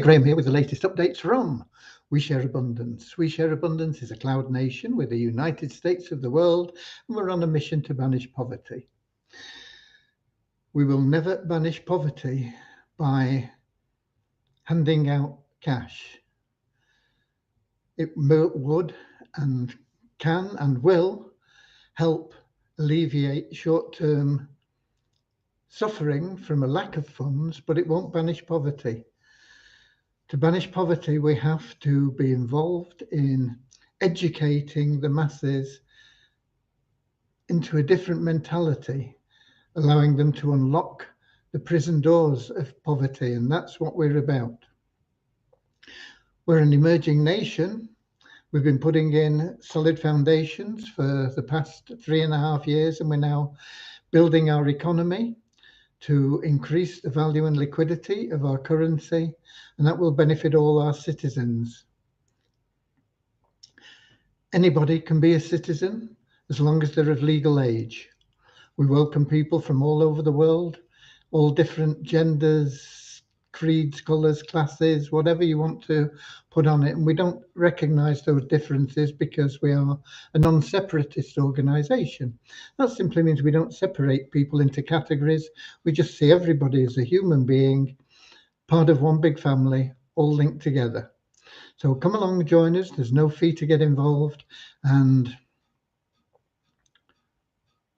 Graham here with the latest updates from We Share Abundance. We Share Abundance is a cloud nation. We're the United States of the world, and we're on a mission to banish poverty. We will never banish poverty by handing out cash. It would and can and will help alleviate short-term suffering from a lack of funds, but it won't banish poverty. To banish poverty, we have to be involved in educating the masses into a different mentality, allowing them to unlock the prison doors of poverty, and that's what we're about. We're an emerging nation. We've been putting in solid foundations for the past 3.5 years, and we're now building our economy to increase the value and liquidity of our currency, and that will benefit all our citizens. Anybody can be a citizen as long as they're of legal age. We welcome people from all over the world, all different genders, creeds, colours, classes, whatever you want to put on it. And we don't recognise those differences because we are a non-separatist organisation. That simply means we don't separate people into categories. We just see everybody as a human being, part of one big family, all linked together. So come along and join us. There's no fee to get involved, and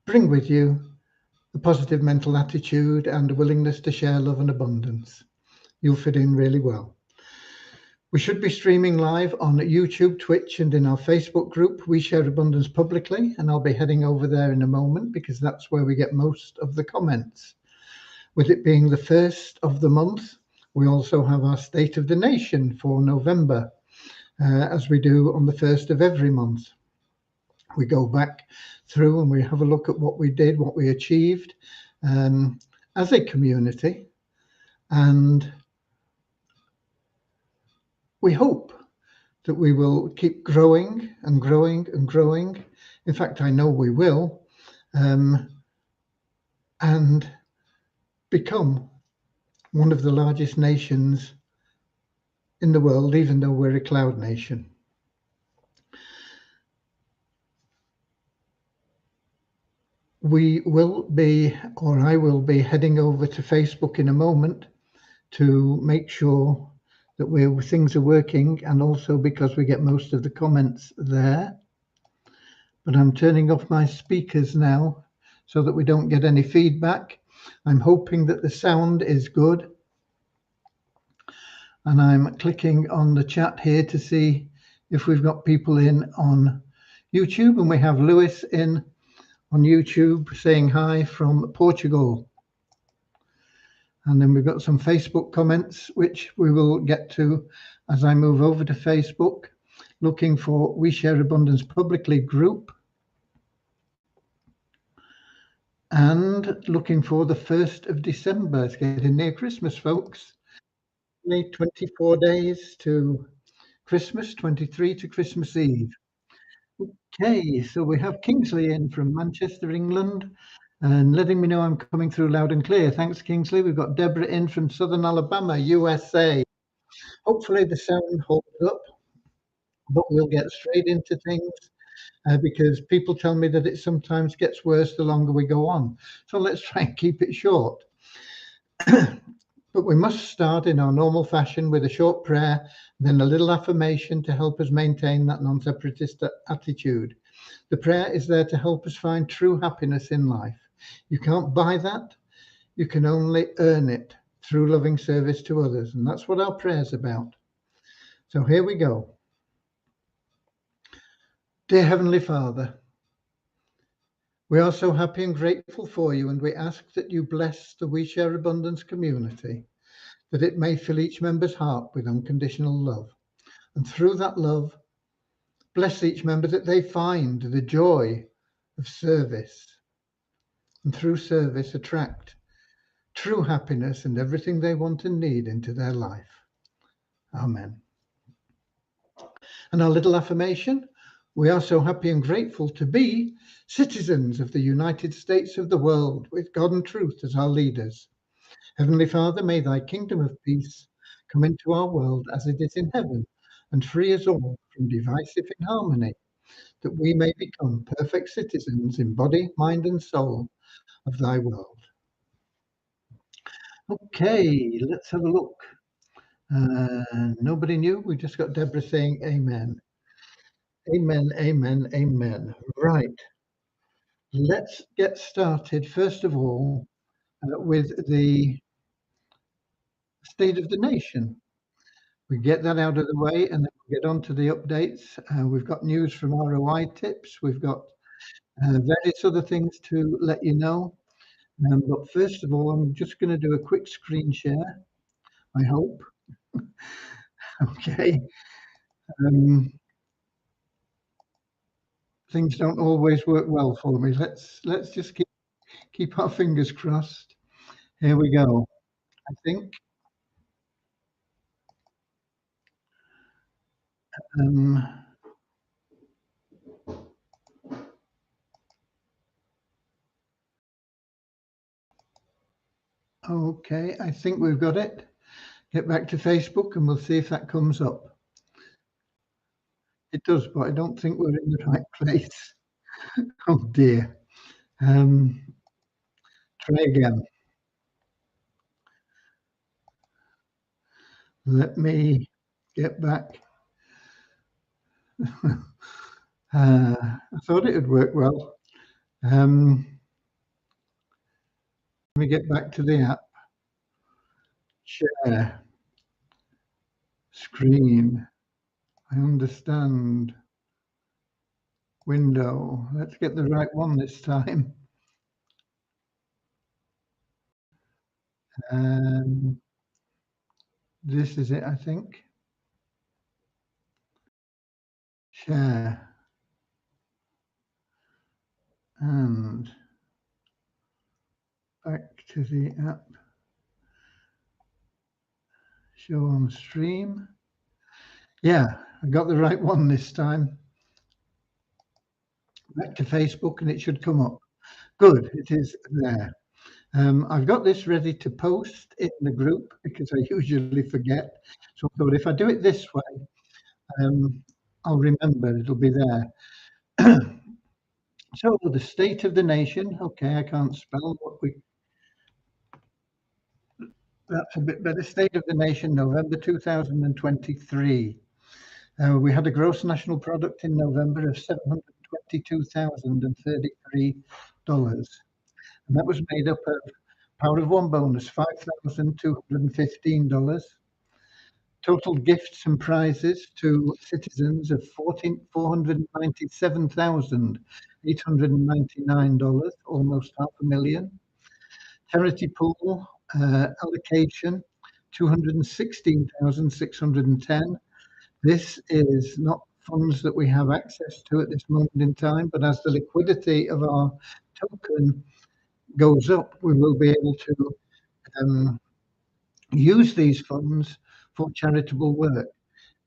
bring with you a positive mental attitude and a willingness to share love and abundance. You'll fit in really well. We should be streaming live on YouTube, Twitch, and in our Facebook group, We Share Abundance Publicly, and I'll be heading over there in a moment because that's where we get most of the comments. With it being the first of the month, we also have our State of the Nation for November, as we do on the first of every month. We go back through and we have a look at what we did, what we achieved as a community, and we hope that we will keep growing and growing and growing. In fact, I know we will, and become one of the largest nations in the world, even though we're a cloud nation. We will be, or I will be, heading over to Facebook in a moment to make sure that things are working, and also because we get most of the comments there. But I'm turning off my speakers now so that we don't get any feedback. I'm hoping that the sound is good. And I'm clicking on the chat here to see if we've got people in on YouTube, and we have Lewis in on YouTube saying hi from Portugal. And then we've got some Facebook comments, which we will get to as I move over to Facebook, looking for We Share Abundance Publicly group, and looking for the 1st of December. It's getting near Christmas, folks. Only 24 days to Christmas, 23 to Christmas Eve. Okay, so we have Kingsley in from Manchester, England, and letting me know I'm coming through loud and clear. Thanks, Kingsley. We've got Deborah in from Southern Alabama, USA. Hopefully the sound holds up, but we'll get straight into things because people tell me that it sometimes gets worse the longer we go on. So let's try and keep it short. But we must start in our normal fashion with a short prayer, then a little affirmation to help us maintain that non-separatist attitude. The prayer is there to help us find true happiness in life. You can't buy that. You can only earn it through loving service to others. And that's what our prayer is about. So here we go. Dear Heavenly Father, we are so happy and grateful for you, and we ask that you bless the We Share Abundance community, that it may fill each member's heart with unconditional love. And through that love, bless each member that they find the joy of service. And through service, attract true happiness and everything they want and need into their life. Amen. And our little affirmation: we are so happy and grateful to be citizens of the United States of the world, with God and truth as our leaders. Heavenly Father, may thy kingdom of peace Come into our world as it is in heaven, and free us all from divisive inharmony, that we may become perfect citizens in body, mind, and soul of thy world. Okay, let's have a look. Nobody new. We just got Deborah saying amen. Amen, amen, amen. Right. Let's get started, first of all, with the state of the nation. We get that out of the way and then we'll get on to the updates. We've got news from ROI tips. We've got various other things to let you know. But first of all, I'm just going to do a quick screen share, I hope. Okay. Things don't always work well for me. Let's just keep our fingers crossed. Here we go. I think. Okay, I think we've got it. Get back to Facebook and we'll see if that comes up. It does, but I don't think we're in the right place. Oh dear. Try again. Let me get back. I thought it would work well. Let me get back to the app. Share. Screen. I understand. Window. Let's get the right one this time. This is it, I think. Share. And back to the app. Show on stream. Yeah, I got the right one this time. Back to Facebook and it should come up. Good, it is there. I've got this ready to post in the group because I usually forget. So I thought if I do it this way, I'll remember, it'll be there. So the state of the nation, okay, I can't spell that's a bit better. State of the nation, November 2023. We had a gross national product in November of $722,033. And that was made up of Power of One bonus, $5,215. Total gifts and prizes to citizens of $497,899, almost $500,000. Charity pool allocation, 216,610. This is not funds that we have access to at this moment in time, but as the liquidity of our token goes up, we will be able to use these funds for charitable work.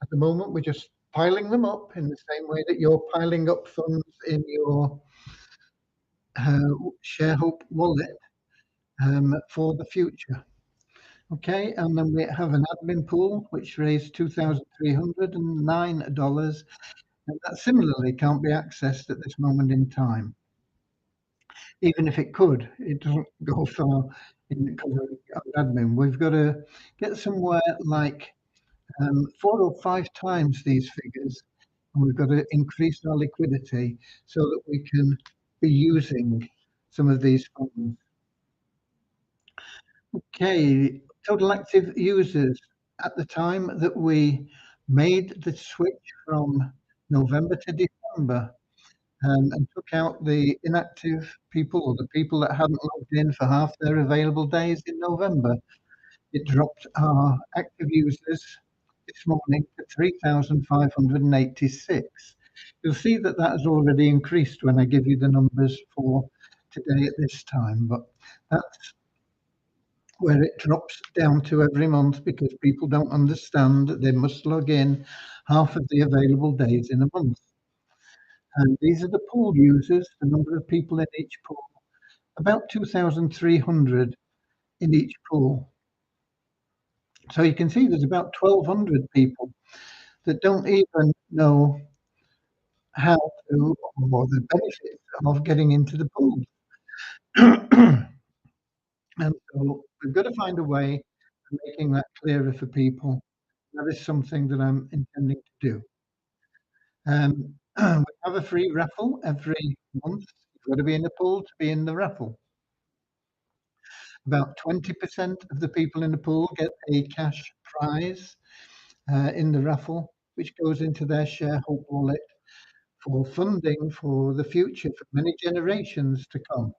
At the moment, we're just piling them up in the same way that you're piling up funds in your ShareHope wallet for the future. Okay, and then we have an admin pool which raised $2,309, and that similarly can't be accessed at this moment in time. Even if it could, it doesn't go far in the admin. We've got to get somewhere like 4 or 5 times these figures, and we've got to increase our liquidity so that we can be using some of these funds. Okay, total active users at the time that we made the switch from November to December and took out the inactive people or the people that hadn't logged in for half their available days in November. It dropped our active users this morning to 3,586. You'll see that that has already increased when I give you the numbers for today at this time, but that's where it drops down to every month because people don't understand that they must log in half of the available days in a month. And these are the pool users, the number of people in each pool, about 2,300 in each pool. So you can see there's about 1,200 people that don't even know how to or the benefits of getting into the pool. And so we've got to find a way of making that clearer for people. That is something that I'm intending to do. We have a free raffle every month. You've got to be in the pool to be in the raffle. About 20% of the people in the pool get a cash prize in the raffle, which goes into their shareholder wallet for funding for the future for many generations to come.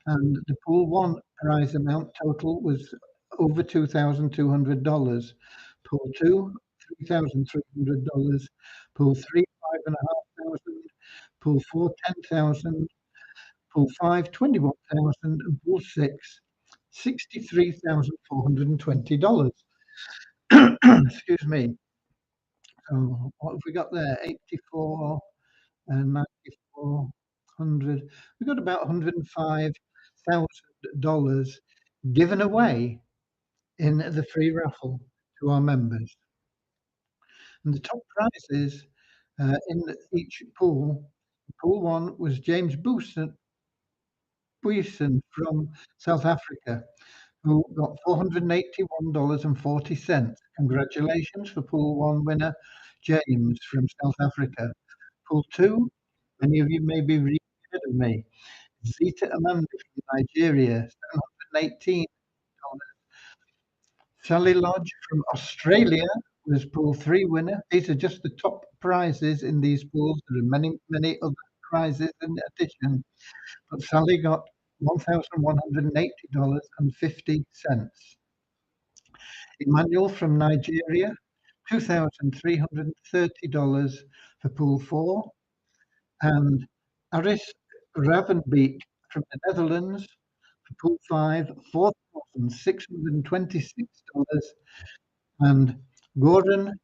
And the pool one prize amount total was over $2,200. Pool two, $3,300. Pool three, 5,500. Pool four, 10,000. Pool five, 21,000. And pool six, $63,420. Excuse me. So what have we got there? 84 and 9,400. We got about $105,000 given away in the free raffle to our members. And the top prizes in each pool. Pool one was James Buisen from South Africa, who got $481.40. Congratulations for pool one winner, James from South Africa. Pool two, many of you may be reading ahead of me. Zita Amanda from Nigeria, $718. Sally Lodge from Australia was pool three winner. These are just the top prizes in these pools. There are many, many other prizes in addition, but Sally got $1,180.50. Emmanuel from Nigeria, $2,330 for pool four, and Aris Ravenbeek from the Netherlands for pool five, $4,626, and Goran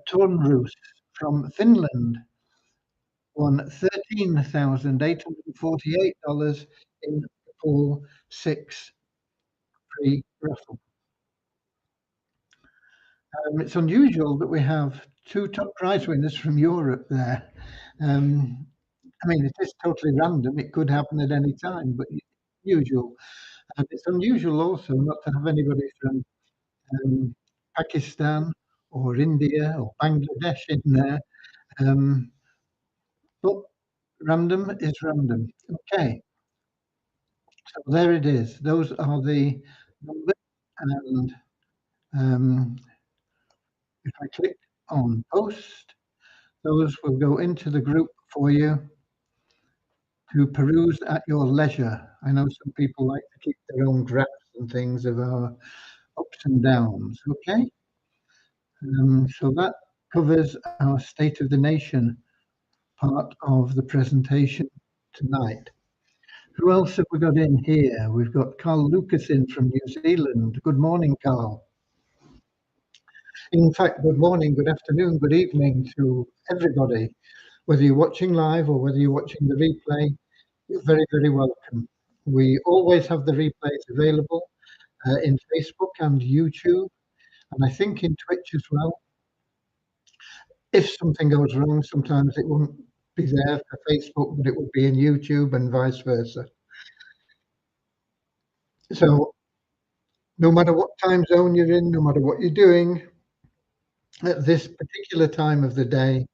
Tornroos from Finland won $13,848 in pool six free raffle. It's unusual that we have two top prize winners from Europe there. I mean, it is totally random. It could happen at any time, but it's usual. And it's unusual also not to have anybody from Pakistan or India or Bangladesh in there. But random is random. Okay, so there it is. Those are the numbers. And if I click on post, those will go into the group for you to peruse at your leisure. I know some people like to keep their own graphs and things of our ups and downs. Okay, so that covers our State of the Nation part of the presentation tonight. Who else have we got in here? We've got Carl Lucas in from New Zealand. Good morning, Carl. In fact, good morning, good afternoon, good evening to everybody. Whether you're watching live or whether you're watching the replay, you're very, very welcome. We always have the replays available in Facebook and YouTube, and I think in Twitch as well. If something goes wrong, sometimes it won't be there for Facebook, but it will be in YouTube and vice versa. So no matter what time zone you're in, no matter what you're doing, at this particular time of the day,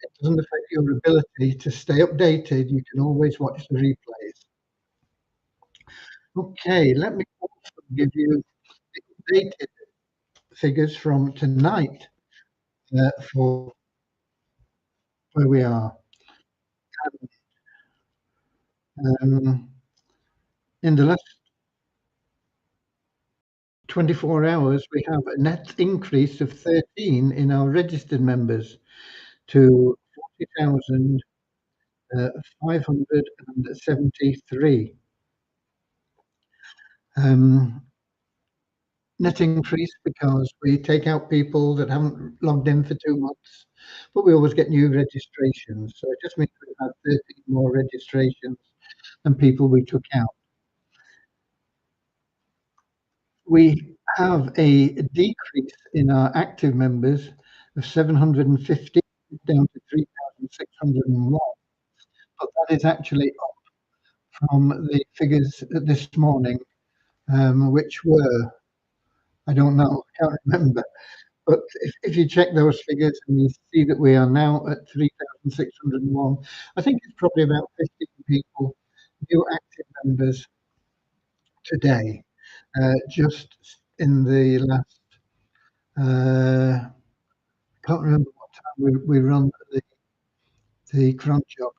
it doesn't affect your ability to stay updated. You can always watch the replays. Okay, let me also give you the updated figures from tonight for where we are. In the last 24 hours, we have a net increase of 13 in our registered members to 40,573. Net increase because we take out people that haven't logged in for 2 months, but we always get new registrations. So it just means we've had 13 more registrations than people we took out. we have a decrease in our active members of 750 down to 3,601, but that is actually up from the figures this morning, which were, I don't know, I can't remember. But if you check those figures and you see that we are now at 3,601, I think it's probably about 15 people, new active members today, just in the last, can't remember what time we run the crunch job,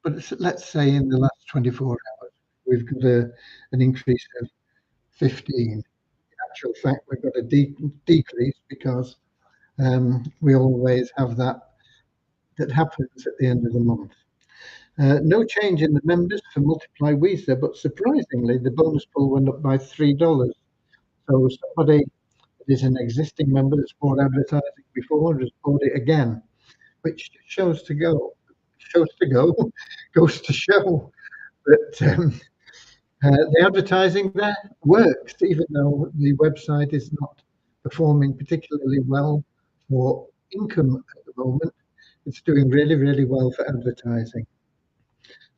but let's say in the last 24 hours, we've got an increase of 15. In actual fact, we've got a decrease because we always have that happens at the end of the month. No change in the members for Multiply Weezer, but surprisingly, the bonus pool went up by $3. So somebody that is an existing member that's bought advertising before has bought it again, which shows to go, goes to show that the advertising there works, even though the website is not performing particularly well for income at the moment. It's doing really, really well for advertising.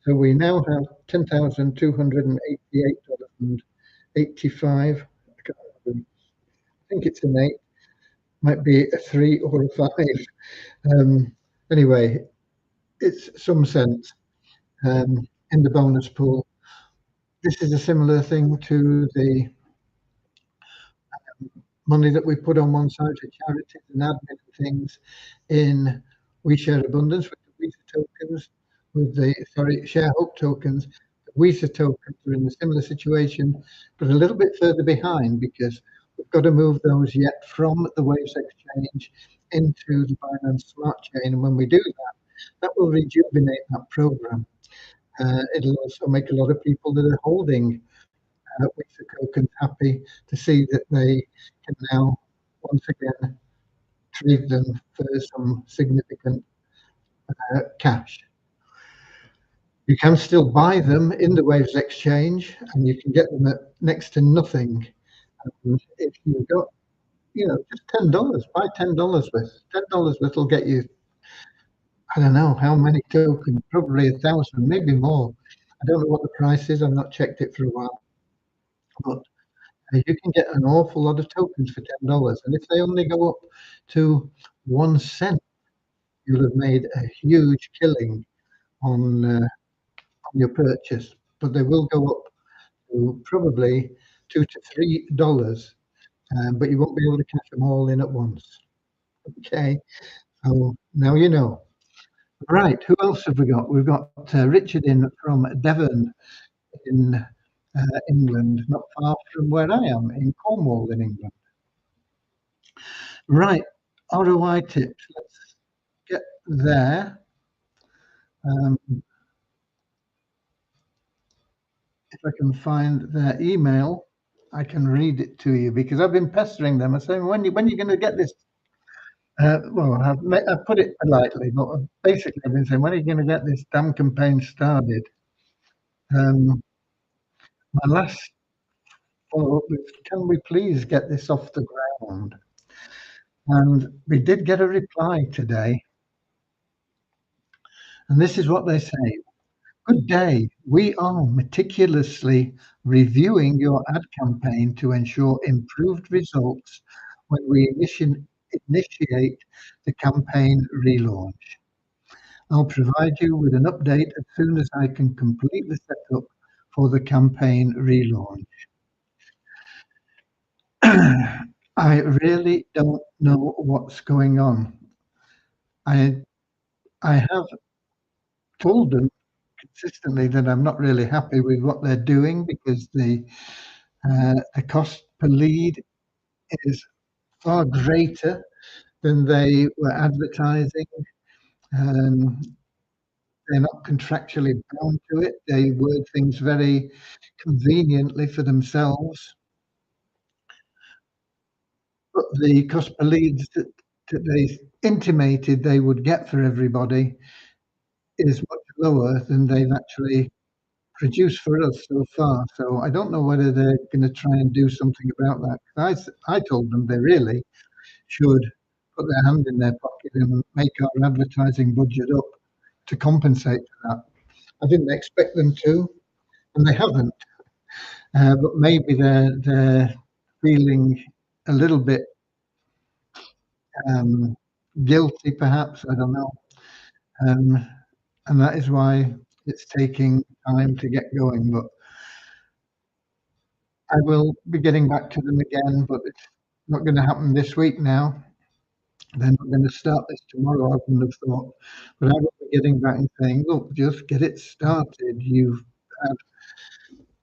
So we now have $10,288.85. I think it's an 8, might be a 3 or a 5. Anyway, it's some sense in the bonus pool. This is a similar thing to the money that we put on one side for charities and admin and things in We Share Abundance with the Weezer tokens, with the Share Hope tokens. The Weezer tokens are in a similar situation, but a little bit further behind because we've got to move those yet from the Waves Exchange into the Binance Smart Chain. And when we do that, that will rejuvenate that program. It'll also make a lot of people that are holding Weezer tokens happy to see that they can now once again trade them for some significant cash. You can still buy them in the Waves Exchange, and you can get them at next to nothing. And if you've got, just $10, buy $10 worth. $10 worth will get you, I don't know how many tokens, probably 1,000, maybe more. I don't know what the price is. I've not checked it for a while, but you can get an awful lot of tokens for $10. And if they only go up to 1 cent, you'll have made a huge killing on your purchase. But they will go up to probably $2 to $3, but you won't be able to cash them all in at once. Okay, so now you know. Right, who else have we got? We've got Richard in from Devon in England, not far from where I am, in Cornwall in England. Right, ROI tips. Let's get there. If I can find their email, I can read it to you because I've been pestering them. I'm saying, when are you going to get this? Well, I've put it politely, but basically I've been saying, when are you going to get this damn campaign started? My last follow-up was, can we please get this off the ground? And we did get a reply today. And this is what they say. Good day. We are meticulously reviewing your ad campaign to ensure improved results when we initiate the campaign relaunch. I'll provide you with an update as soon as I can complete the setup for the campaign relaunch. I really don't know what's going on. I have told them consistently that I'm not really happy with what they're doing because the cost per lead is far greater than they were advertising. They're not contractually bound to it. They word things very conveniently for themselves. But the cost per leads that they intimated they would get for everybody is much lower than they've actually produced for us so far. So I don't know whether they're going to try and do something about that. I told them they really should put their hand in their pocket and make our advertising budget up to compensate for that. I didn't expect them to, and they haven't. But maybe they're feeling a little bit um, guilty, perhaps. I don't know, um, and that is why it's taking time to get going. But I will be getting back to them again, but it's not going to happen this week now. They're not going to start this tomorrow, I wouldn't have thought. But I will be getting back and saying, look, just get it started.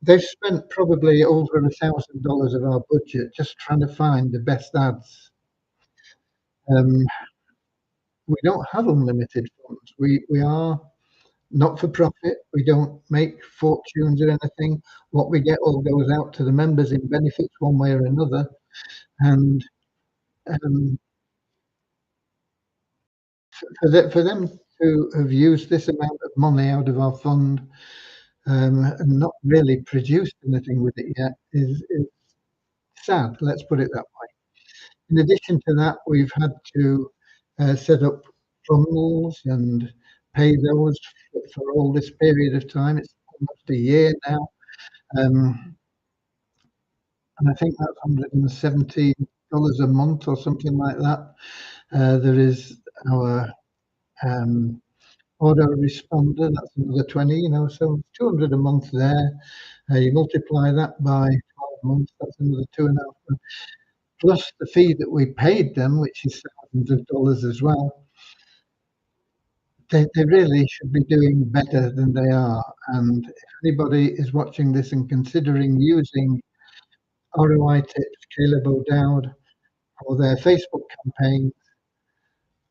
They've spent probably over $1,000 of our budget just trying to find the best ads. Um, we don't have unlimited funds. We are not for profit. We don't make fortunes or anything. What we get all goes out to the members in benefits one way or another. And um, for them to have used this amount of money out of our fund and not really produced anything with it yet is sad. Let's put it that way. In addition to that, we've had to set up funnels and pay those for all this period of time. It's almost a year now. Um, and I think that's $170 a month or something like that. There is our autoresponder, that's another 20, so 200 a month there. You multiply that by 12 months, that's another 2.5. Plus the fee that we paid them, which is thousands of dollars as well. They really should be doing better than they are. And if anybody is watching this and considering using ROI Tips, Caleb O'Dowd, for their Facebook campaign,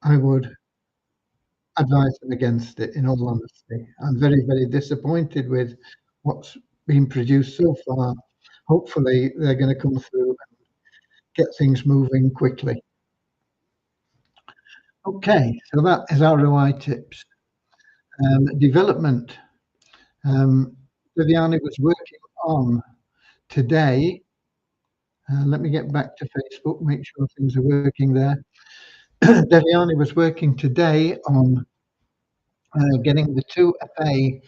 I would advise them against it, in all honesty. I'm very, very disappointed with what's been produced so far. Hopefully, they're going to come through and get things moving quickly. Okay, so that is ROI Tips. Development. Viviani was working on today. Let me get back to Facebook, make sure things are working there. Deviani was working today on getting the 2FA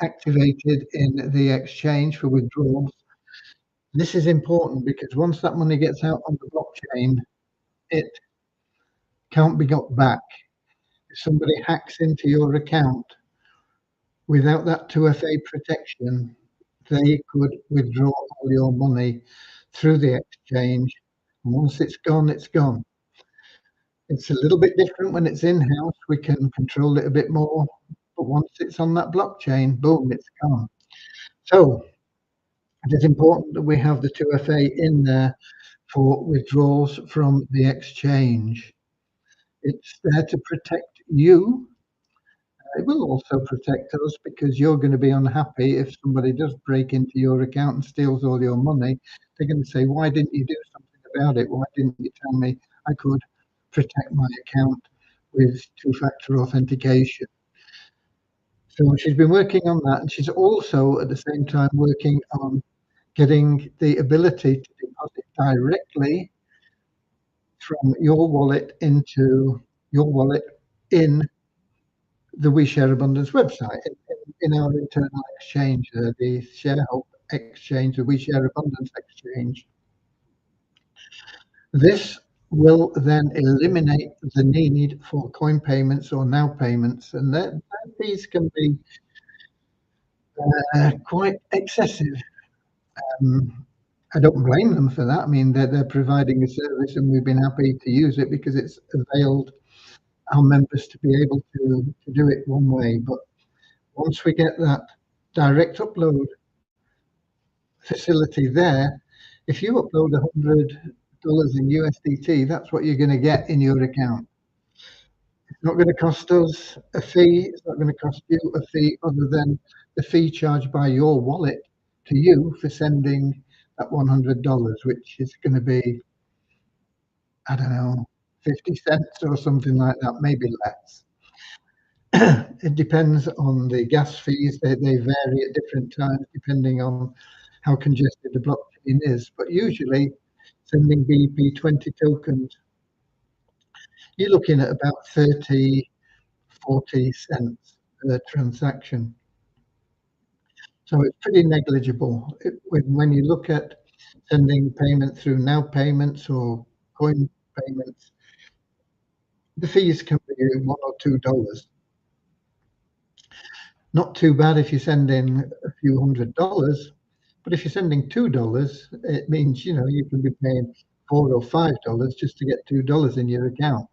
activated in the exchange for withdrawals. This is important because once that money gets out on the blockchain, it can't be got back. If somebody hacks into your account without that 2FA protection, they could withdraw all your money through the exchange. And once it's gone, it's gone. It's a little bit different when it's in-house. We can control it a bit more. But once it's on that blockchain, boom, it's gone. So it is important that we have the 2FA in there for withdrawals from the exchange. It's there to protect you. It will also protect us because you're going to be unhappy if somebody does break into your account and steals all your money. They're going to say, why didn't you do something about it? Why didn't you tell me I could protect my account with two-factor authentication? So she's been working on that. And she's also at the same time working on getting the ability to deposit directly from your wallet into your wallet in the We Share Abundance website, in our internal exchange, the shareholder exchange, the We Share Abundance exchange. This will then eliminate the need for coin payments or now payments, and these can be quite excessive. I don't blame them for that. I mean, they're providing a service, and we've been happy to use it because it's availed our members to be able to do it one way. But once we get that direct upload facility there, if you upload $100 in USDT, that's what you're going to get in your account. It's not going to cost us a fee. It's not going to cost you a fee other than the fee charged by your wallet to you for sending that $100, which is going to be, I don't know, 50 cents or something like that, maybe less. It depends on the gas fees. They vary at different times depending on how congested the blockchain is. But usually, sending BP20 tokens, you're looking at about 30, 40 cents per transaction. So it's pretty negligible. When you look at sending payment through Now Payments or coin payments, the fees can be $1 or $2. Not too bad if you're sending a few $100s, but if you're sending $2, it means you can be paying $4 or $5 just to get $2 in your account.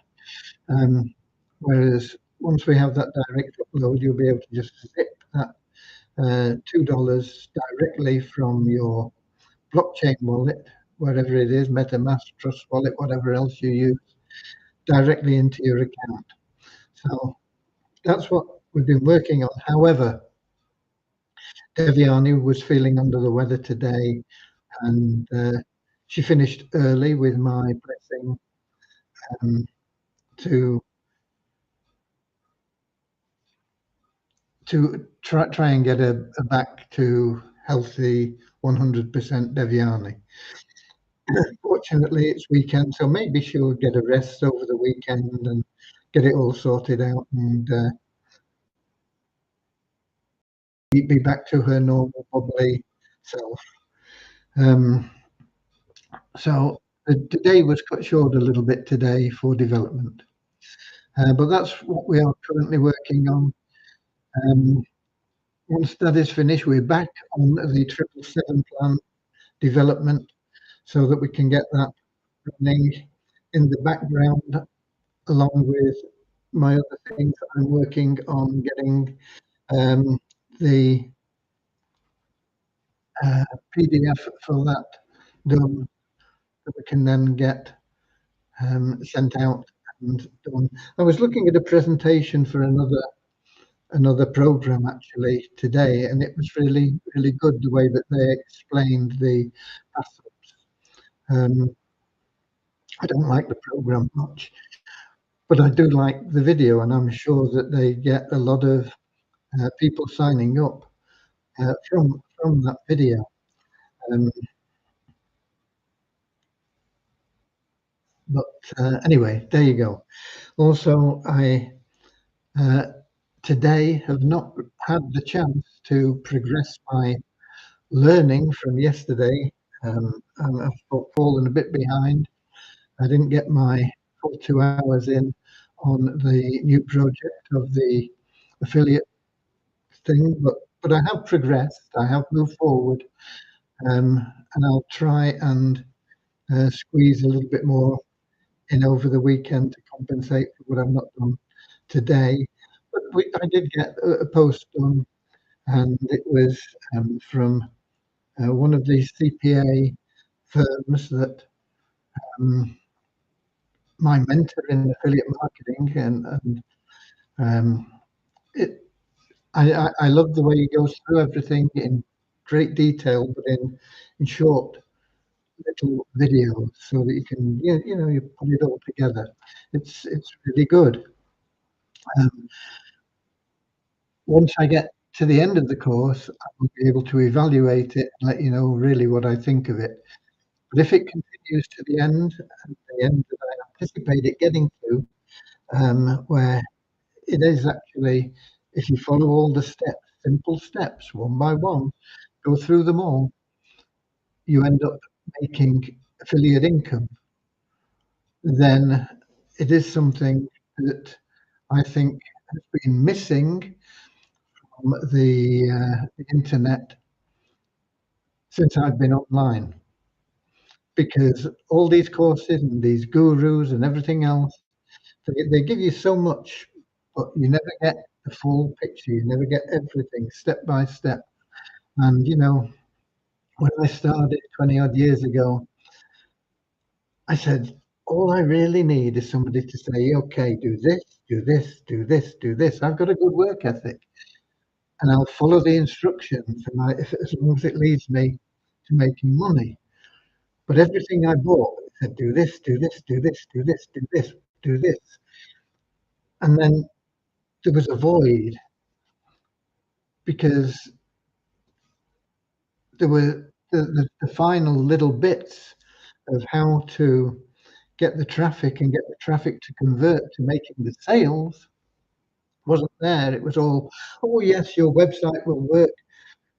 Whereas once we have that direct upload, you'll be able to just zip that $2 directly from your blockchain wallet, wherever it is, MetaMask, Trust Wallet, whatever else you use, directly into your account. So that's what we've been working on. However, Devyani was feeling under the weather today, and she finished early with my blessing to try and get her back to healthy 100% Devyani. Fortunately, it's weekend, so maybe she'll get a rest over the weekend and get it all sorted out and be back to her normal bubbly self. So the day was cut short a little bit today for development, but that's what we are currently working on. Once that is finished, we're back on the 777 plan development so that we can get that running in the background along with my other things. I'm working on getting the PDF for that done that we can then get sent out and done. I was looking at a presentation for another program actually today, and it was really good the way that they explained the passwords. I don't like the program much, but I do like the video, and I'm sure that they get a lot of people signing up from that video. But anyway, there you go. Also, I today have not had the chance to progress my learning from yesterday. I've fallen a bit behind. I didn't get my full 2 hours in on the new project of the affiliate thing, but I have progressed. I have moved forward, and I'll try and squeeze a little bit more in over the weekend to compensate for what I've not done today. But I did get a post done, and it was from one of these CPA firms that my mentor in affiliate marketing, and it I love the way he goes through everything in great detail, but in short little videos, so that you can you put it all together. It's really good. Once I get to the end of the course, I will be able to evaluate it and let you know really what I think of it. But if it continues to the end, and the end that I anticipate it getting to, where it is actually, if you follow all the steps, simple steps, one by one, go through them all, you end up making affiliate income, then it is something that I think has been missing from the internet since I've been online. Because all these courses and these gurus and everything else, they give you so much, but you never get the full picture. You never get everything step by step. And when I started 20 odd years ago, I said, all I really need is somebody to say, okay, do this, do this, do this, do this. I've got a good work ethic, and I'll follow the instructions, and as long as it leads me to making money. But everything I bought said, do this, do this, do this, do this, do this, do this. And then there was a void because there were the final little bits of how to get the traffic and get the traffic to convert to making the sales wasn't there. It was all, oh yes, your website will work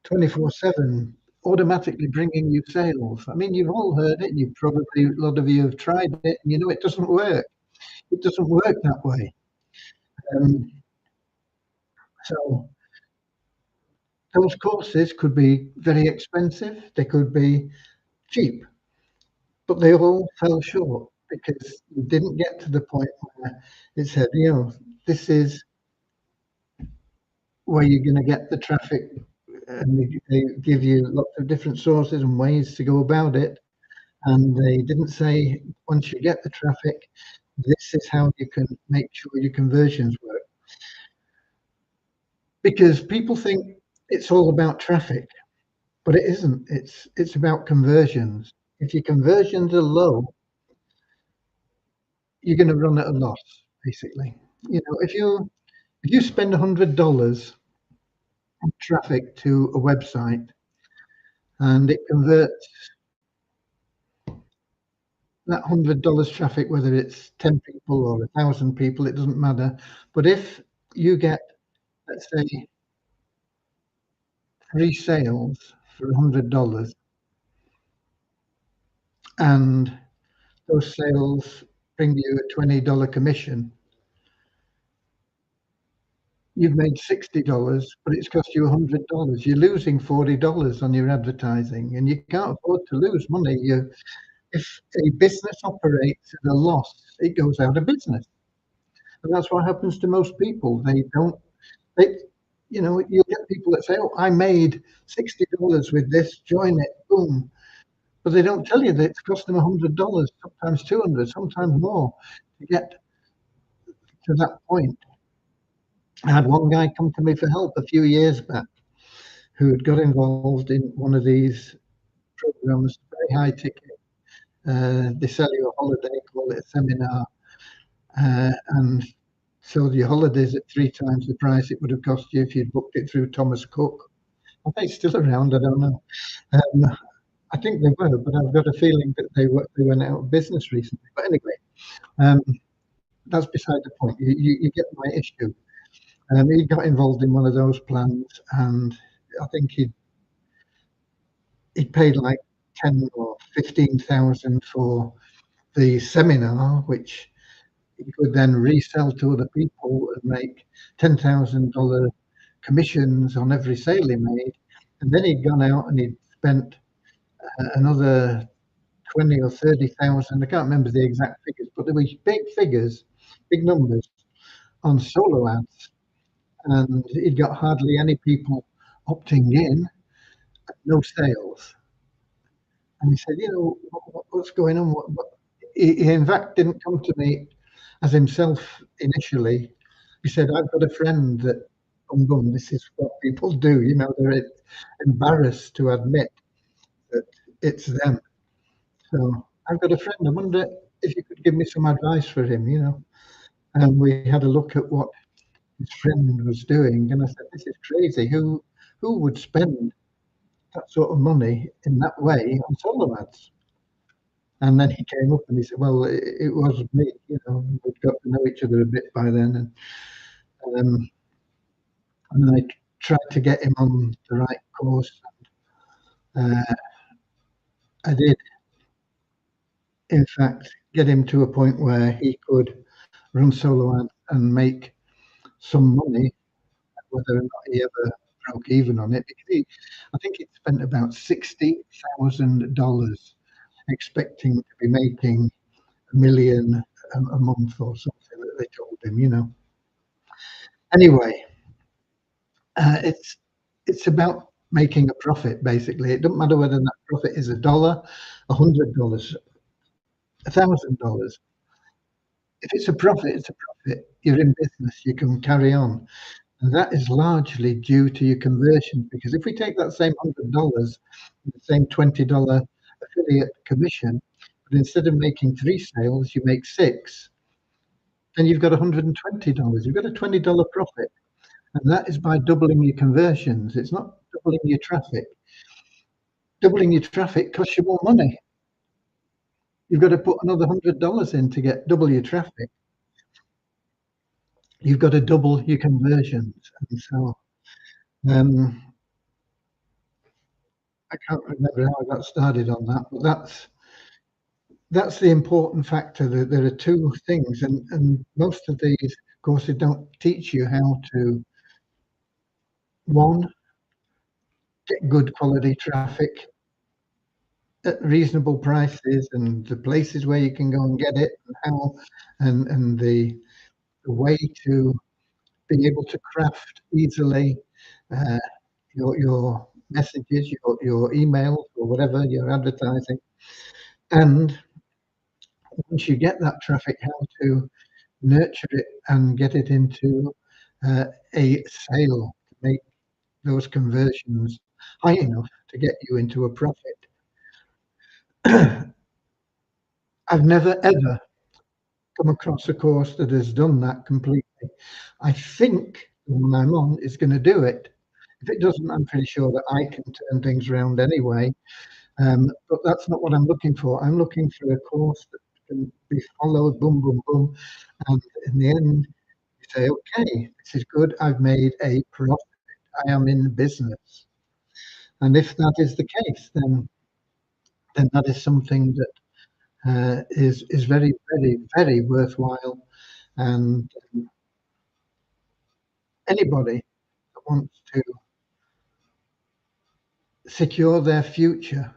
24/7, automatically bringing you sales. I mean, you've all heard it, and you probably a lot of you have tried it, and you know it doesn't work. It doesn't work that way. Um, so those courses could be very expensive, they could be cheap, but they all fell short because you didn't get to the point where it said, you know, this is where you're going to get the traffic, and they give you lots of different sources and ways to go about it. And they didn't say, once you get the traffic, this is how you can make sure your conversions work. Because people think it's all about traffic, but it isn't. It's about conversions. If your conversions are low, you're going to run at a loss, basically. You know, if you spend $100 on traffic to a website and it converts that $100 traffic, whether it's 10 people or 1,000 people, it doesn't matter. But if you get, let's say, 3 sales for $100 and those sales bring you a $20 commission, you've made $60, but it's cost you $100. You're losing $40 on your advertising, and you can't afford to lose money. If a business operates at a loss, it goes out of business. And that's what happens to most people. They don't, they, you know, you'll get people that say, oh, I made $60 with this, join it, boom. But they don't tell you that it's cost them $100, sometimes 200, sometimes more to get to that point. I had one guy come to me for help a few years back who had got involved in one of these programs, very high ticket. They sell you a holiday, call it a seminar, and sold you holidays at 3 times the price it would have cost you if you'd booked it through Thomas Cook. Are they still around? I don't know. I think they were, but I've got a feeling that they went out of business recently. But anyway, um, that's beside the point. You get my issue. He got involved in one of those plans, and I think he paid like 10 or 15,000 for the seminar, which he could then resell to other people and make $10,000 commissions on every sale he made. And then he'd gone out and he'd spent another 20 or 30,000. I can't remember the exact figures, but there were big figures, big numbers on solo ads, and he'd got hardly any people opting in, no sales. And he said, you know, what's going on? He in fact didn't come to me as himself initially. He said, I've got a friend that, boom, boom, this is what people do. You know, they're embarrassed to admit that it's them. So I've got a friend. I wonder if you could give me some advice for him, you know. And we had a look at what his friend was doing, and I said, this is crazy. Who would spend that sort of money in that way on solo ads? And then he came up and he said, well, it was me, you know, we'd got to know each other a bit by then. Um, and I tried to get him on the right course. Uh, I did, in fact, get him to a point where he could run solo ads and make some money, whether or not he ever broke even on it. Because I think he spent about $60,000 expecting to be making $1 million a month or something that they told him, you know. Anyway, it's about making a profit, basically. It doesn't matter whether that profit is $1, $100, $1,000. If it's a profit, it's a profit. You're in business, you can carry on. And that is largely due to your conversion, because if we take that same $100, the same $20 affiliate commission, but instead of making 3 sales, you make 6, then you've got $120. You've got a $20 profit, and that is by doubling your conversions. It's not doubling your traffic. Doubling your traffic costs you more money. You've got to put another $100 in to get double your traffic. You've got to double your conversions. And so I can't remember how I got started on that, but that's the important factor. That there are two things, and most of these courses don't teach you how to, one, get good quality traffic at reasonable prices, and the places where you can go and get it, and how, and the way to be able to craft easily your messages, your emails, or whatever you're advertising. And once you get that traffic, how to nurture it and get it into a sale to make those conversions high enough to get you into a profit. I've never ever come across a course that has done that completely. I think the one I'm on is going to do it. If it doesn't, I'm pretty sure that I can turn things around anyway. But that's not what I'm looking for. I'm looking for a course that can be followed, boom, boom, boom, and in the end, you say, okay, this is good. I've made a profit. I am in business. And if that is the case, then that is something that is very, very, very worthwhile. And anybody that wants to secure their future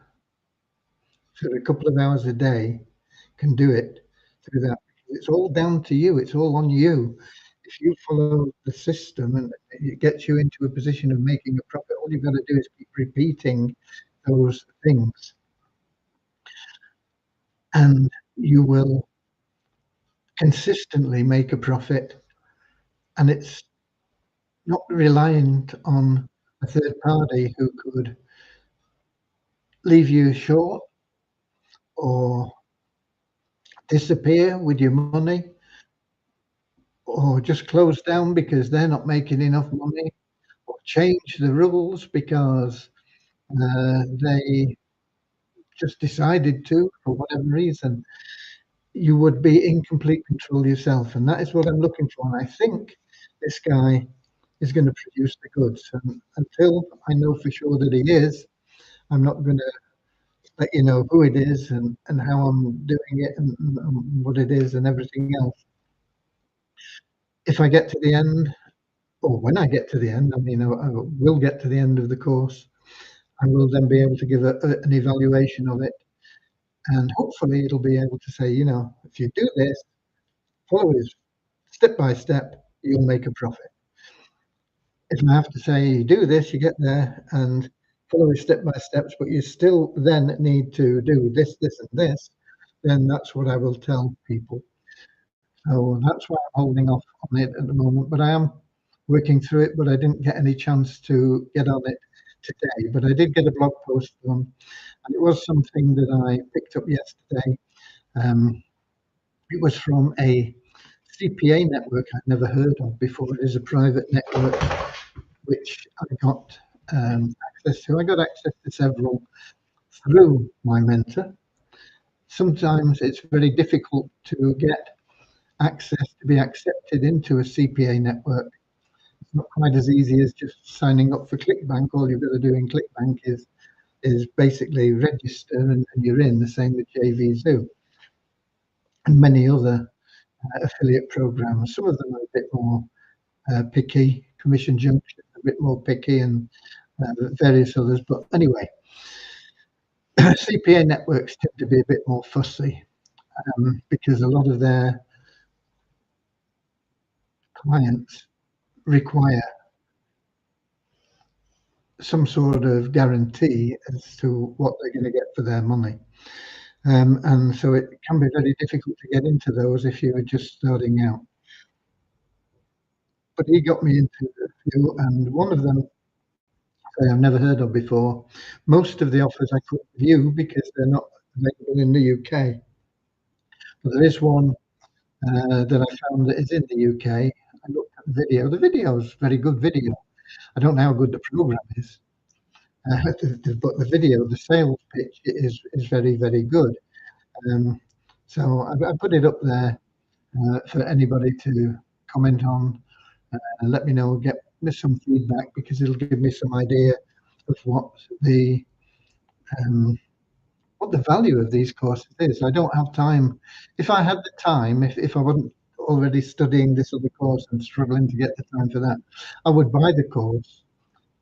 for a couple of hours a day can do it through that. It's all down to you. It's all on you. If you follow the system and it gets you into a position of making a profit, all you've got to do is keep repeating those things, and you will consistently make a profit. And it's not reliant on a third party who could leave you short or disappear with your money or just close down because they're not making enough money or change the rules because they just decided to for whatever reason. You would be in complete control yourself, and that is what I'm looking for. And I think this guy is going to produce the goods. And until I know for sure that he is, I'm not going to let you know who it is and how I'm doing it and what it is and everything else. If I get to the end, or when I get to the end, I mean, I will get to the end of the course. I will then be able to give an evaluation of it. And hopefully it'll be able to say, if you do this, follow it step by step, you'll make a profit. If I have to say, do this, you get there and follow it step by steps, but you still then need to do this, this, and this, then that's what I will tell people. So that's why I'm holding off on it at the moment, but I am working through it, but I didn't get any chance to get on it today. But I did get a blog post on, and it was something that I picked up yesterday. It was from a CPA network I'd never heard of before. It is a private network which I got access to. I got access to several through my mentor. Sometimes it's very difficult to get access to be accepted into a CPA network. It's not quite as easy as just signing up for ClickBank. All you've got to do in ClickBank is basically register and you're in, the same with JVZoo and many other affiliate programs. Some of them are a bit more picky, Commission Junction a bit more picky, and various others. But anyway, CPA networks tend to be a bit more fussy because a lot of their clients require some sort of guarantee as to what they're going to get for their money. And so it can be very difficult to get into those if you're just starting out. But he got me into a few, and one of them I've never heard of before. Most of the offers I couldn't view because they're not available in the UK. But there is one that I found that is in the UK. I looked at the video. The video is very good video. I don't know how good the program is, but the video, the sales pitch is very, very good. Um, so I put it up there for anybody to comment on and let me know, get me some feedback, because it'll give me some idea of um, what the value of these courses is. I don't have time. If I had the time, if I wasn't already studying this other course and struggling to get the time for that, I would buy the course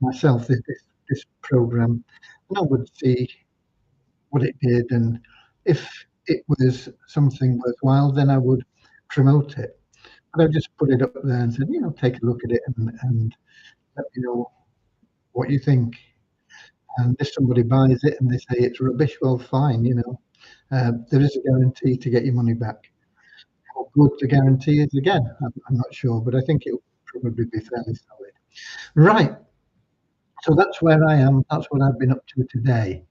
myself, this program, and I would see what it did, and if it was something worthwhile, then I would promote it. But I just put it up there and said, take a look at it and let me know what you think. And if somebody buys it and they say it's rubbish, well, fine. There is a guarantee to get your money back. How good the guarantee is, again, I'm not sure, but I think it will probably be fairly solid. Right. So that's where I am. That's what I've been up to today.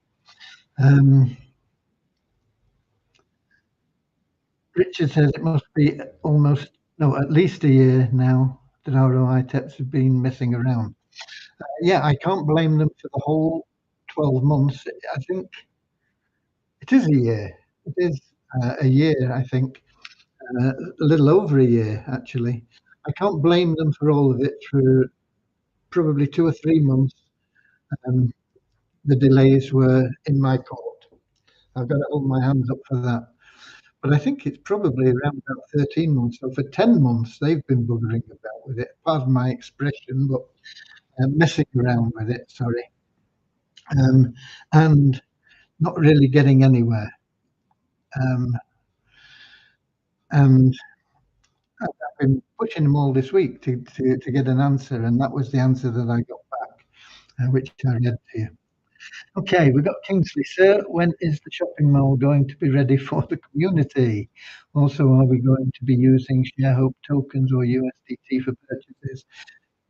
Richard says it must be at least a year now that our OITEPs have been messing around. Yeah, I can't blame them for the whole 12 months. I think it is a year. It is a year, I think, a little over a year, actually. I can't blame them for all of it. For probably 2 or 3 months, the delays were in my court. I've got to hold my hands up for that. But I think it's probably around about 13 months. So for 10 months, they've been buggering about with it. Pardon my expression, but messing around with it, sorry. And not really getting anywhere. And I've been pushing them all this week to get an answer, and that was the answer that I got back, which I read to you. Okay, we've got Kingsley. Sir, when is the shopping mall going to be ready for the community? Also, are we going to be using ShareHope tokens or USDT for purchases?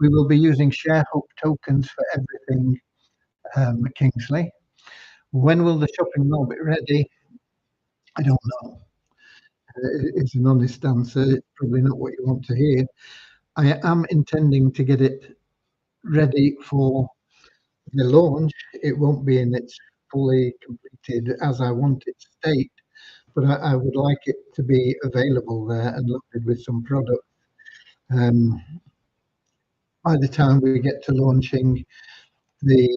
We will be using ShareHope tokens for everything, Kingsley. When will the shopping mall be ready? I don't know. It's an honest answer. It's probably not what you want to hear. I am intending to get it ready for the launch. It won't be in its fully completed as I want it state, but I would like it to be available there and loaded with some product. By the time we get to launching the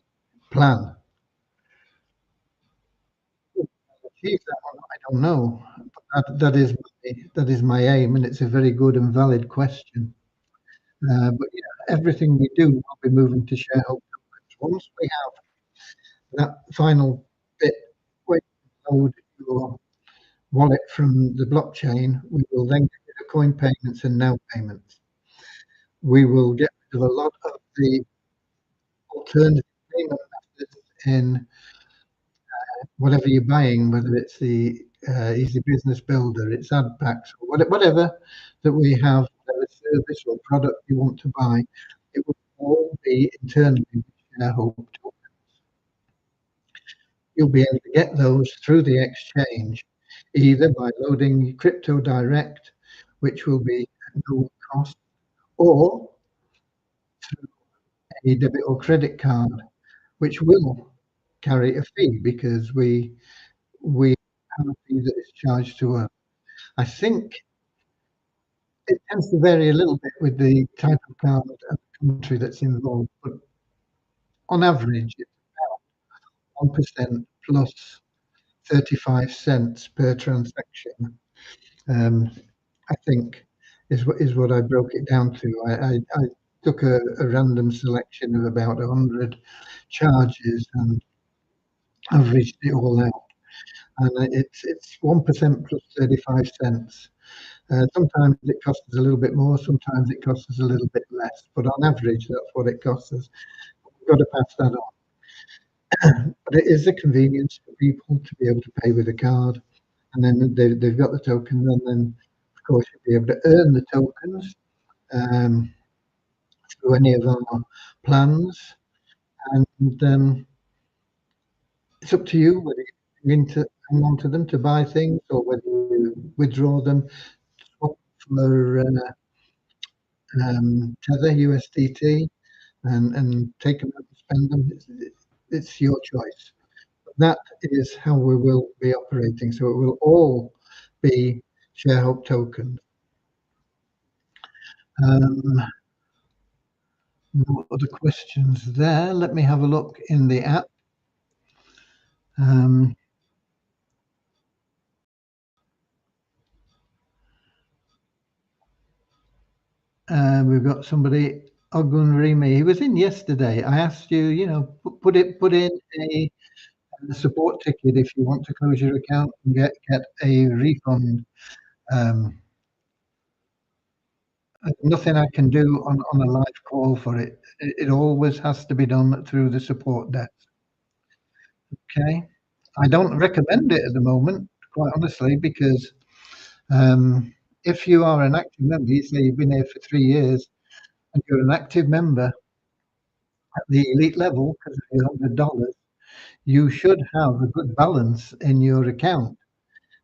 plan, achieve that one, I don't know. But that is my aim, and it's a very good and valid question. But yeah, everything we do will be moving to shareholder tokens. Once we have that final bit where you load your wallet from the blockchain, we will then get rid of coin payments and now payments. We will get rid of a lot of the alternative payment methods in whatever you're buying, whether it's the Easy Business Builder, it's ad packs, or whatever that we have, whatever service or product you want to buy, it will all be internally with ShareHope tokens. You'll be able to get those through the exchange, either by loading Crypto Direct, which will be at no cost, or through a debit or credit card, which will carry a fee because we have a fee that is charged to us. I think it tends to vary a little bit with the type of card and the country that's involved, but on average, it's about 1% plus 35 cents per transaction. I think is what I broke it down to. I took a random selection of about 100 charges and averaged it all out. And it's 1% plus 35 cents. Sometimes it costs us a little bit more, sometimes it costs us a little bit less, but on average, that's what it costs us. We've got to pass that on. But it is a convenience for people to be able to pay with a card, and then they've got the token, and then of course you'll be able to earn the tokens through any of our plans, and it's up to you whether you hang on to them to buy things or whether you withdraw them, swap for Tether USDT and take them out and spend them. It's your choice. That is how we will be operating. So it will all be ShareHope tokens. No other questions there. Let me have a look in the app. We've got somebody, Ogun Rimi. He was in yesterday. I asked you, you know, put in a support ticket if you want to close your account and get a refund. Nothing I can do on a live call for it. It always has to be done through the support desk. Okay. I don't recommend it at the moment, quite honestly, because if you are an active member, you say you've been here for 3 years and you're an active member at the elite level because of your $100, you should have a good balance in your account,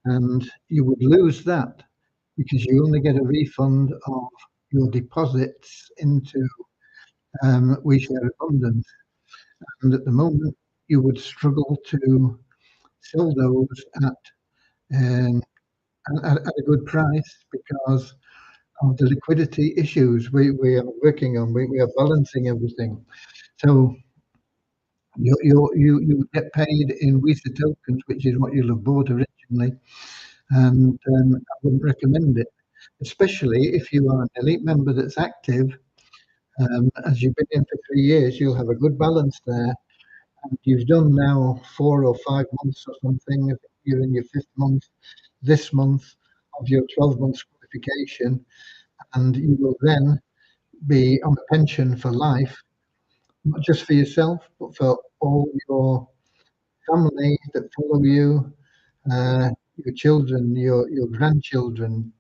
and you would lose that because you only get a refund of your deposits into We Share Abundance. And at the moment, you would struggle to sell those at a good price because of the liquidity issues we are working on. We are balancing everything. So you get paid in Visa tokens, which is what you'll have bought originally, and I wouldn't recommend it, especially if you are an elite member that's active. As you've been in for 3 years, you'll have a good balance there. And you've done now 4 or 5 months or something. I think you're in your 5th month this month of your 12 months qualification, and you will then be on a pension for life, not just for yourself, but for all your family that follow you, your children, your grandchildren,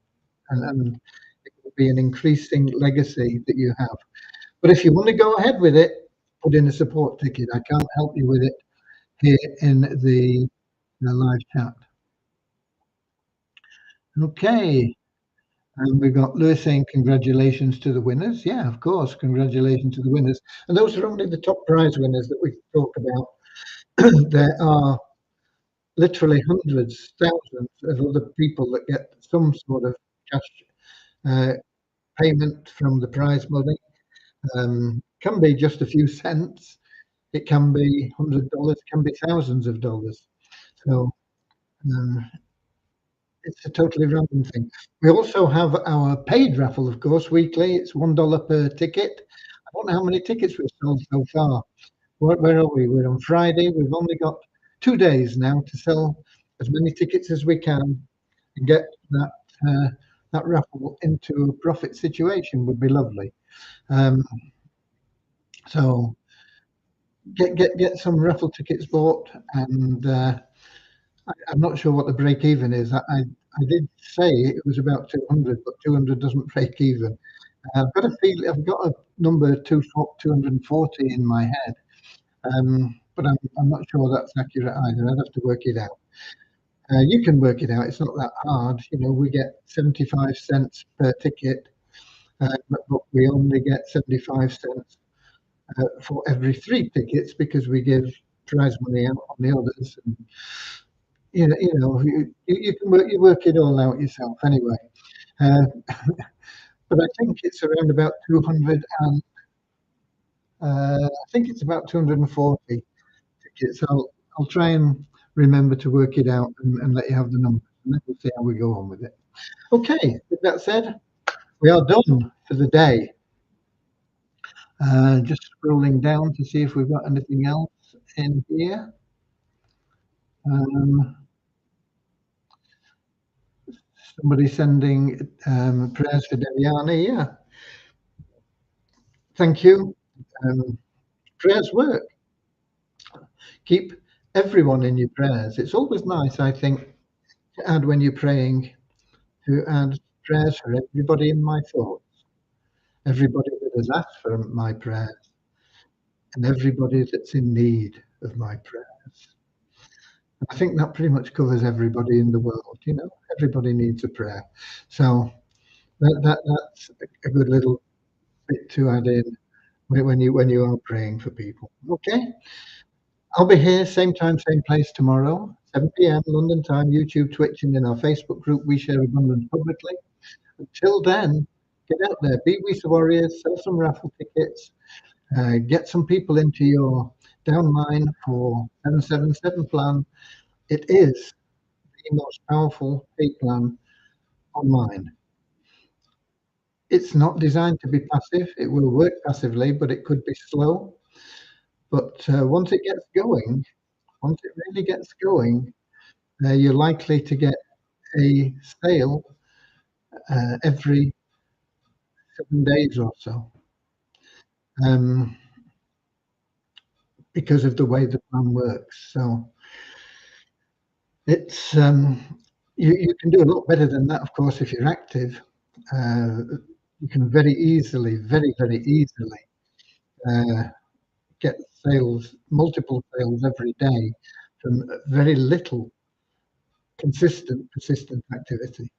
and it will be an increasing legacy that you have. But if you want to go ahead with it, put in a support ticket. I can't help you with it here in the live chat. Okay. And we've got Lewis saying congratulations to the winners. Yeah, of course, congratulations to the winners. And those are only the top prize winners that we talk about. There are literally hundreds, thousands of other people that get some sort of cash payment from the prize money. Can be just a few cents. It can be $100, can be thousands of dollars. So it's a totally random thing. We also have our paid raffle, of course, weekly. It's $1 per ticket. I don't know how many tickets we've sold so far. Where are we? We're on Friday. We've only got 2 days now to sell as many tickets as we can and get that raffle into a profit situation would be lovely. So get some raffle tickets bought, and I'm not sure what the break even is. I did say it was about 200, but 200 doesn't break even. I've got a feel. I've got a number 240 in my head, but I'm not sure that's accurate either. I'd have to work it out. You can work it out. It's not that hard. You know, we get 75 cents per ticket, but we only get 75 cents for every 3 tickets because we give prize money out on the others. And, you know, you can work it all out yourself anyway. But I think it's around about 200 and I think it's about 240 tickets. I'll try and remember to work it out and let you have the numbers, and then we'll see how we go on with it. Okay, with that said, we are done for the day. Just scrolling down to see if we've got anything else in here. Somebody sending prayers for Deviani. Yeah. Thank you. Prayers work. Keep everyone in your prayers. It's always nice, I think, to add when you're praying, to add prayers for everybody in my thoughts, everybody that has asked for my prayers, and everybody that's in need of my prayers. I think that pretty much covers everybody in the world. You know, everybody needs a prayer. So That's a good little bit to add in when you are praying for people. Okay, I'll be here same time, same place tomorrow, 7 p.m. London time, YouTube, Twitch, and in our Facebook group. We share abundance publicly. Until then, get out there, be We the Warriors, sell some raffle tickets, get some people into your downline for 777 plan. It is the most powerful pay plan online. It's not designed to be passive. It will work passively, but it could be slow. But once it gets going, once it really gets going, you're likely to get a sale every 7 days or so, um, because of the way the plan works. So it's you can do a lot better than that, of course, if you're active. Uh, you can very easily uh, get sales, multiple sales every day from very little consistent, persistent activity.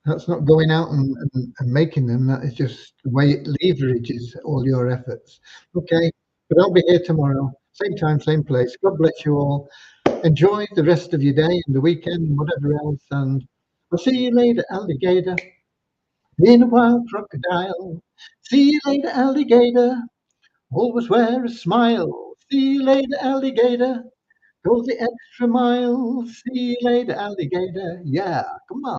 That's not going out and making them. That is just the way it leverages all your efforts. Okay, but I'll be here tomorrow, same time, same place. God bless you all. Enjoy the rest of your day and the weekend and whatever else. And I'll see you later, alligator. In a wild crocodile. See you later, alligator. Always wear a smile. See you later, alligator. Go the extra mile. See you later, alligator. Yeah, come on.